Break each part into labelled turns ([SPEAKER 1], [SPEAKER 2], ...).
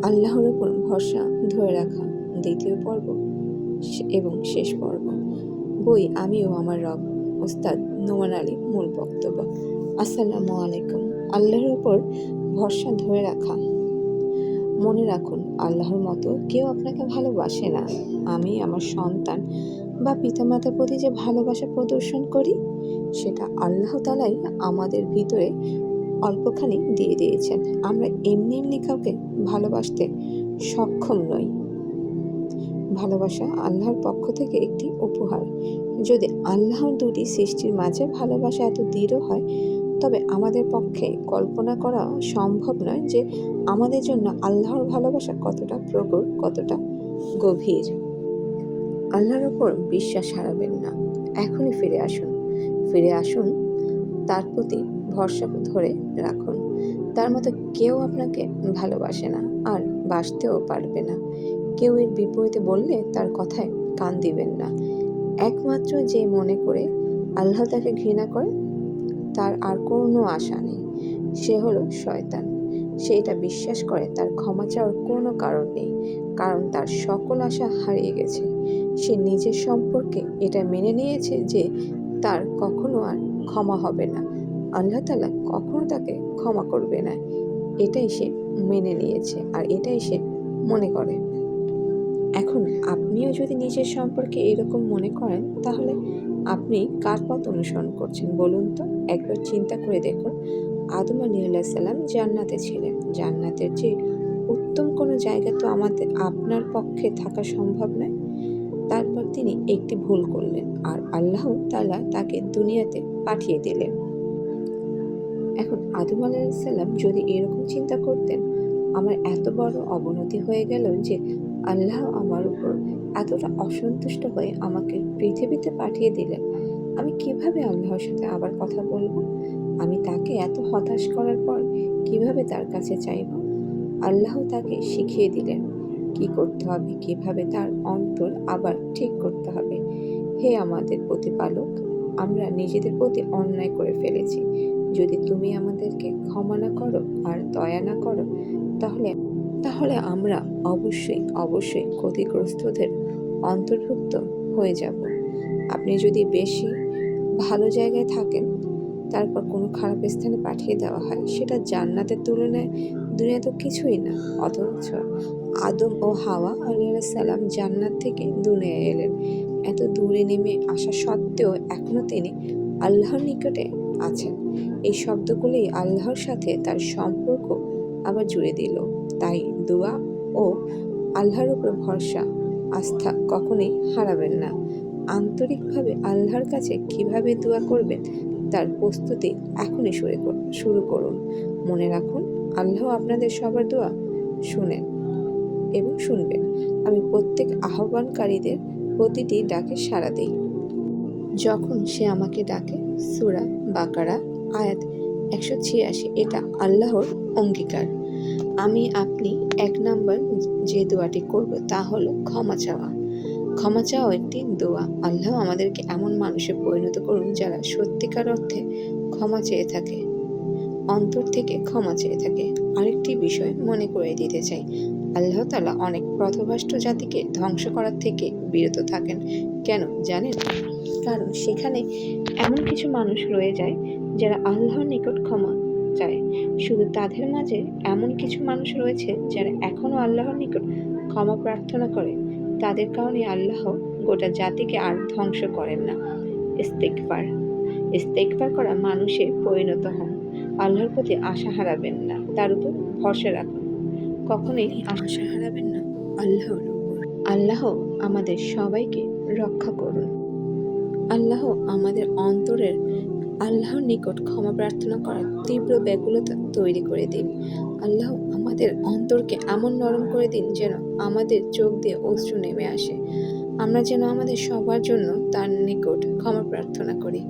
[SPEAKER 1] আল্লাহর উপর ভরসা ধরে রাখা, দ্বিতীয় পর্ব এবং শেষ পর্ব। বই আমি ও আমার রব, ওস্তাদ নোমান আলী। মূল বক্তব্য। আসসালামু আলাইকুম। আল্লাহর উপর ভরসা ধরে রাখা। মনে রাখুন, আল্লাহর মতো কেউ আপনাকে ভালোবাসে না। আমি আমার সন্তান বা পিতামাতার প্রতি যে ভালোবাসা প্রদর্শন করি, সেটা আল্লাহ তাআলাই আমাদের ভিতরে অল্পখানি দিয়ে দিয়েছেন। আমরা এমনি এমনি কাউকে ভালোবাসতে সক্ষম নই। ভালোবাসা আল্লাহর পক্ষ থেকে একটি উপহার। যদি আল্লাহর দুটি সৃষ্টির মাঝে ভালোবাসা এত দৃঢ় হয়, তবে আমাদের পক্ষে কল্পনা করা সম্ভব নয় যে আমাদের জন্য আল্লাহর ভালোবাসা কতটা প্রখর, কতটা গভীর। আল্লাহর ওপর বিশ্বাস হারাবেন না। এখনই ফিরে আসুন, তার প্রতি ভরসা ধরে রাখুন। তার মতো কেউ আপনাকে ভালোবাসে না, আর বাসতেও পারবে না। কেউ এর বিপরীতে বললে তার কথায় কান দিবেন না। একমাত্র যে মনে করে আল্লাহ তাকে ঘৃণা করে, তার আর কোনো আশা নেই। সে হলো শয়তান। সে এটা বিশ্বাস করে তার ক্ষমা চাওয়ার কোনো কারণ নেই, কারণ তার সকল আশা হারিয়ে গেছে। সে নিজের সম্পর্কে এটা মেনে নিয়েছে যে তার কখনো আর ক্ষমা হবে না। আল্লাহ তাআলা কখনো তাকে ক্ষমা করবে না। এটাই সে মেনে নিয়েছে, আর এটাই সে মনে করে। এখন আপনিও যদি নিজের সম্পর্কে এরকম মনে করেন, তাহলে আপনি কার পথ অনুসরণ করছেন বলুন তো? একবার চিন্তা করে দেখুন। আদম আলাইহিস সালাম জান্নাতে ছিলেন। জান্নাতের চেয়ে উত্তম কোনো জায়গা তো আপনার পক্ষে থাকা সম্ভব নয়। তারপর তিনি একটি ভুল করলেন, আর আল্লাহ তাআলা তাকে দুনিয়াতে পাঠিয়ে দিলেন। এখন আদম আলাইহিস সালাম যদি এরকম চিন্তা করতেন, আমার এত বড় অবনতি হয়ে গেল যে আল্লাহ আমার উপর এতটা অসন্তুষ্ট হয়ে আমাকে পৃথিবীতে পাঠিয়ে দিলেন, আমি কিভাবে আল্লাহর সাথে আবার কথা বলবো? আমি তাকে এত হতাশ করার পর কিভাবে তার কাছে চাইব? আল্লাহ তাকে শিখিয়ে দিলেন কি করতে হবে, কিভাবে তার অন্তর আবার ঠিক করতে হবে। হে আমাদের প্রতিপালক, আমরা নিজেদের প্রতি অন্যায় করে ফেলেছি। যদি তুমি আমাদেরকে ক্ষমা না করো আর দয়া না করো, তাহলে আমরা অবশ্যই ক্ষতিগ্রস্তদের অন্তর্ভুক্ত হয়ে যাব। আপনি যদি বেশি ভালো জায়গায় থাকেন, তারপর কোনো খারাপ স্থানে পাঠিয়ে দেওয়া হয়, সেটা জান্নাতের তুলনায় দুনিয়া তো কিছুই না। অথচ আদম ও হাওয়া আলাইহিস সালাম জান্নাত থেকে দুনিয়ায় এলেন। এত দূরে নেমে আসা সত্ত্বেও এখনো তিনি আল্লাহর নিকটে আছেন। এই শব্দগুলোই আল্লাহর সাথে তার সম্পর্ক আবার জুড়ে দিল। তাই দোয়া ও আল্লাহর উপর ভরসা, আস্থা কখনোই হারাবেন না। আন্তরিকভাবে আল্লাহর কাছে কিভাবে দোয়া করবেন, তার প্রস্তুতি এখনই শুরু করুন। মনে রাখুন, আল্লাহ আপনাদের সবার দোয়া শুনেন এবং শুনবেন। আমি প্রত্যেক আহ্বানকারীদের প্রতিটি ডাকে সাড়া দিই যখন সে আমাকে ডাকে। সূরা বাকারা আয়াত 186। এটা আল্লাহর অঙ্গীকার। আপনি 1 নাম্বার যে দোয়াটি করব তা হলো ক্ষমা চাওয়া। ক্ষমা চাওয়া একটি দোয়া। আল্লাহ আমাদেরকে এমন মানুষে পরিণত করুন যারা সত্যিকার অর্থে ক্ষমা চেয়ে থাকে, অন্তর থেকে ক্ষমা চেয়ে থাকে। আরেকটি বিষয় মনে করে দিতে চাই, আল্লাহ তাআলা অনেক পথভ্রষ্ট জাতিকে ধ্বংস করার থেকে বিরত থাকেন। কেন জানেন? কারণ সেখানে এমন কিছু মানুষ রয়ে যায় যারা আল্লাহর নিকট ক্ষমা চায়। শুধু তাদের মাঝে এমন কিছু মানুষ রয়েছে যারা এখনো আল্লাহর নিকট ক্ষমা প্রার্থনা করে। তাদের কারণে আল্লাহ গোটা জাতিকে আর ধ্বংস করেন না। ইস্তেগফার করা মানুষে পরিণত হন। আল্লাহর প্রতি আশা হারাবেন না, তার উপর ভরসা রাখুন। কখনোই আশা হারাবেন না আল্লাহর উপর। আল্লাহ আমাদের সবাইকে রক্ষা করুন। আল্লাহ আমাদের অন্তরের আল্লাহর নিকট ক্ষমা প্রার্থনা করার তীব্র ব্যাকুলতা তৈরি করে দিন। আল্লাহ আমাদের অন্তরকে এমন নরম করে দিন যেন আমাদের চোখ দিয়ে অশ্রু নেমে আসে। আমরা যেন আমাদের সবার জন্য তার নিকট ক্ষমা প্রার্থনা করি।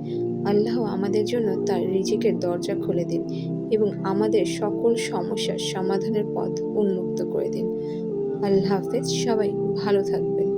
[SPEAKER 1] আল্লাহ আমাদের জন্য তার রিজিকের দরজা খুলে দিন এবং আমাদের সকল সমস্যার সমাধানের পথ উন্মুক্ত করে দিন। আল্লাহ হাফেজ। সবাই ভালো থাকবেন।